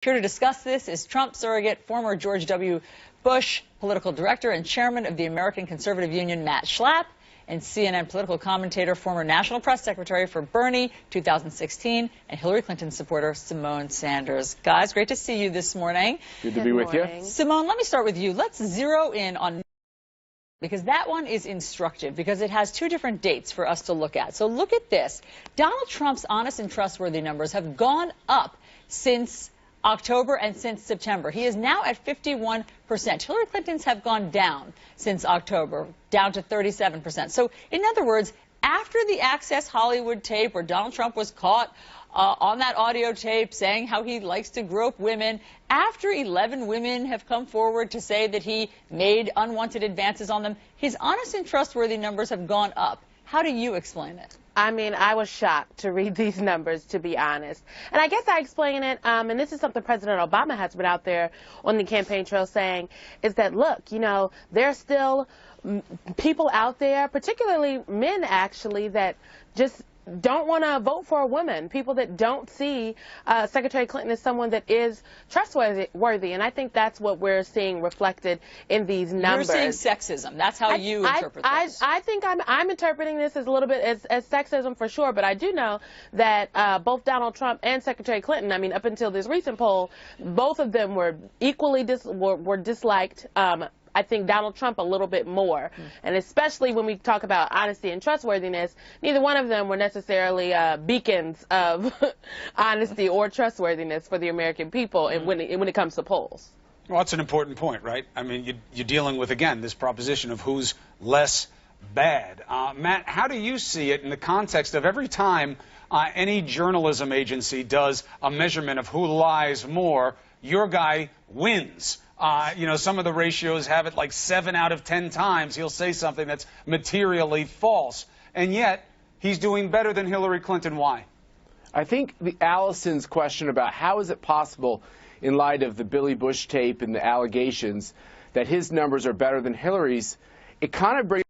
Here to discuss this is Trump surrogate, former George W. Bush political director and chairman of the American Conservative Union, Matt Schlapp, and CNN political commentator, former national press secretary for Bernie 2016, and Hillary Clinton supporter, Symone Sanders. Guys, great to see you this morning. Good to be with you. Symone, let me start with you. Let's zero in on, because that one is instructive, because it has two different dates for us to look at. So look at this. Donald Trump's honest and trustworthy numbers have gone up since October and since September. He is now at 51%. Hillary Clinton's have gone down since October, down to 37%. So, in other words, after the Access Hollywood tape where Donald Trump was caught on that audio tape saying how he likes to grope women, after 11 women have come forward to say that he made unwanted advances on them, his honest and trustworthy numbers have gone up. How do you explain it? I mean, I was shocked to read these numbers, to be honest. And I guess I explain it, and this is something President Obama has been out there on the campaign trail saying, is that, look, you know, there's still people out there, particularly men, actually, that just don't want to vote for a woman, people that don't see Secretary Clinton as someone that is trustworthy. And I think that's what we're seeing reflected in these numbers. You're seeing sexism. That's how you interpret this. I think I'm interpreting this as a little bit as sexism for sure, but I do know that both Donald Trump and Secretary Clinton, I mean, up until this recent poll, both of them were equally were disliked. I think Donald Trump a little bit more. And especially when we talk about honesty and trustworthiness, neither one of them were necessarily beacons of honesty or trustworthiness for the American people and when it comes to polls. Well, that's an important point, right? I mean, you're dealing with, again, this proposition of who's less bad. Matt, how do you see it in the context of every time any journalism agency does a measurement of who lies more, your guy wins? You know, some of the ratios have it like 7 out of 10 times he'll say something that's materially false. And yet, he's doing better than Hillary Clinton. Why? I think Allison's question about how is it possible, in light of the Billy Bush tape and the allegations, that his numbers are better than Hillary's, it kind of brings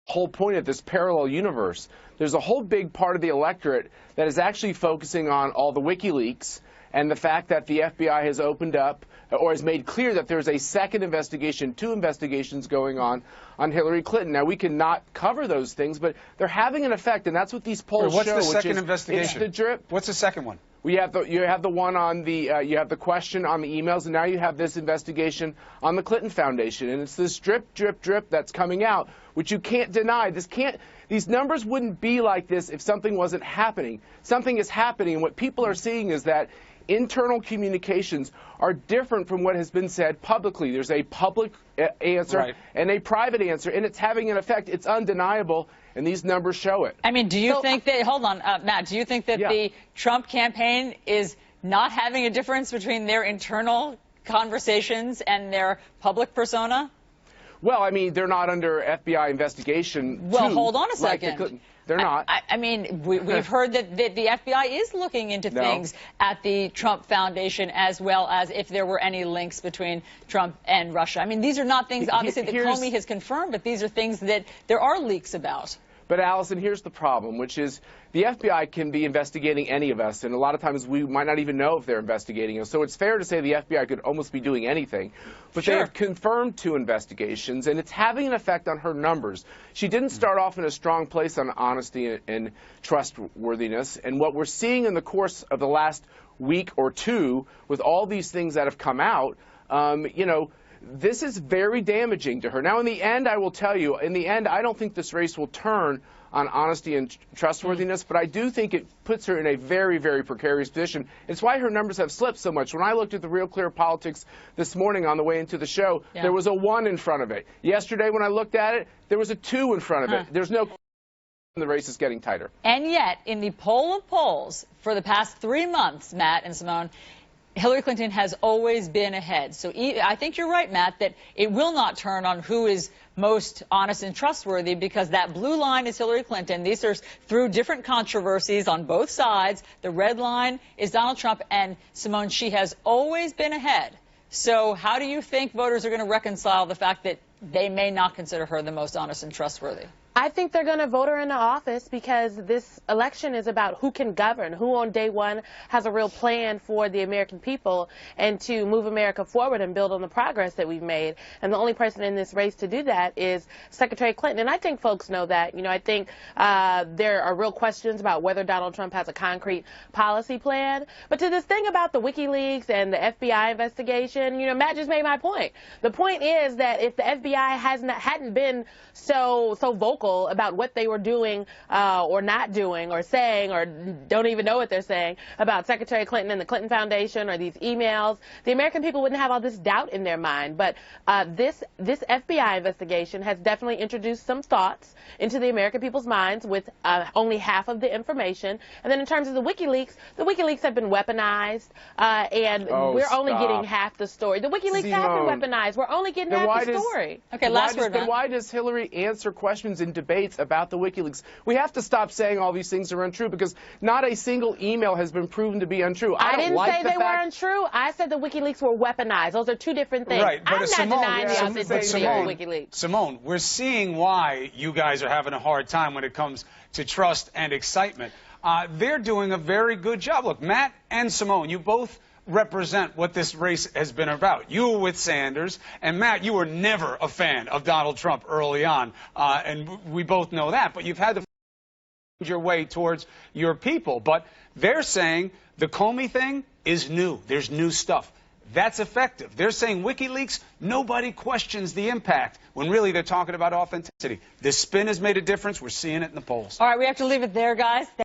the whole point of this parallel universe. There's a whole big part of the electorate that is actually focusing on all the WikiLeaks and the fact that the FBI has opened up or has made clear that there's a second investigation, 2 investigations going on Hillary Clinton. Now, we cannot cover those things, but they're having an effect, and that's what these polls What's show. the second which is, investigation? It's the drip. What's the second one? You have the one on the you have the question on the emails, and now you have this investigation on the Clinton Foundation, and it's this drip, drip, drip that's coming out, which you can't deny. These numbers wouldn't be like this if something wasn't happening. Something is happening, and what people are seeing is that internal communications are different from what has been said publicly. There's a public answer and a private answer, and it's having an effect. It's undeniable, and these numbers show it. I mean, do you think that, hold on, Matt, do you think that the Trump campaign is not having a difference between their internal conversations and their public persona? Well, I mean, they're not under FBI investigation. Well, hold on a second. They're not. I mean, we've heard that the FBI is looking into things at the Trump Foundation, as well as if there were any links between Trump and Russia. I mean, these are not things, obviously, that Comey has confirmed, but these are things that there are leaks about. But, Allison, here's the problem, which is the FBI can be investigating any of us, and a lot of times we might not even know if they're investigating us. So it's fair to say the FBI could almost be doing anything. But they have confirmed 2 investigations, and it's having an effect on her numbers. She didn't start off in a strong place on honesty and trustworthiness. And what we're seeing in the course of the last week or 2 with all these things that have come out, you know, this is very damaging to her. Now, in the end, I will tell you, in the end, I don't think this race will turn on honesty and trustworthiness, but I do think it puts her in a very, very precarious position. It's why her numbers have slipped so much. When I looked at the Real Clear Politics this morning on the way into the show, there was a 1 in front of it. Yesterday, when I looked at it, there was a 2 in front of it. There's no question the race is getting tighter. And yet, in the poll of polls for the past 3 months, Matt and Symone, Hillary Clinton has always been ahead. So I think you're right, Matt, that it will not turn on who is most honest and trustworthy, because that blue line is Hillary Clinton. These are through different controversies on both sides. The red line is Donald Trump, and Symone, she has always been ahead. So how do you think voters are going to reconcile the fact that they may not consider her the most honest and trustworthy? I think they're going to vote her into office because this election is about who can govern, who on day one has a real plan for the American people and to move America forward and build on the progress that we've made. And the only person in this race to do that is Secretary Clinton. And I think folks know that. I think there are real questions about whether Donald Trump has a concrete policy plan. But to this thing about the WikiLeaks and the FBI investigation, Matt just made my point. The point is that if the FBI hadn't been so vocal about what they were doing or not doing or saying or don't even know what they're saying about Secretary Clinton and the Clinton Foundation or these emails, the American people wouldn't have all this doubt in their mind. But this FBI investigation has definitely introduced some thoughts into the American people's minds with only half of the information. And then in terms of the WikiLeaks have been weaponized and we're only getting half the story. The WikiLeaks have been weaponized. We're only getting half the story. Okay, last word. Then why does Hillary answer questions in debates about the WikiLeaks? We have to stop saying all these things are untrue because not a single email has been proven to be untrue. I didn't say they were untrue. I said the WikiLeaks were weaponized. Those are two different things. Right, but I'm not denying the authenticity of the WikiLeaks. Simone, we're seeing why you guys are having a hard time when it comes to trust and excitement. They're doing a very good job. Look, Matt and Simone, you both represent what this race has been about. You were with Sanders, and Matt, you were never a fan of Donald Trump early on, and we both know that, but you've had to find your way towards your people. But they're saying the Comey thing is new. There's new stuff. That's effective. They're saying WikiLeaks, nobody questions the impact, when really they're talking about authenticity. This spin has made a difference. We're seeing it in the polls. All right, we have to leave it there, guys.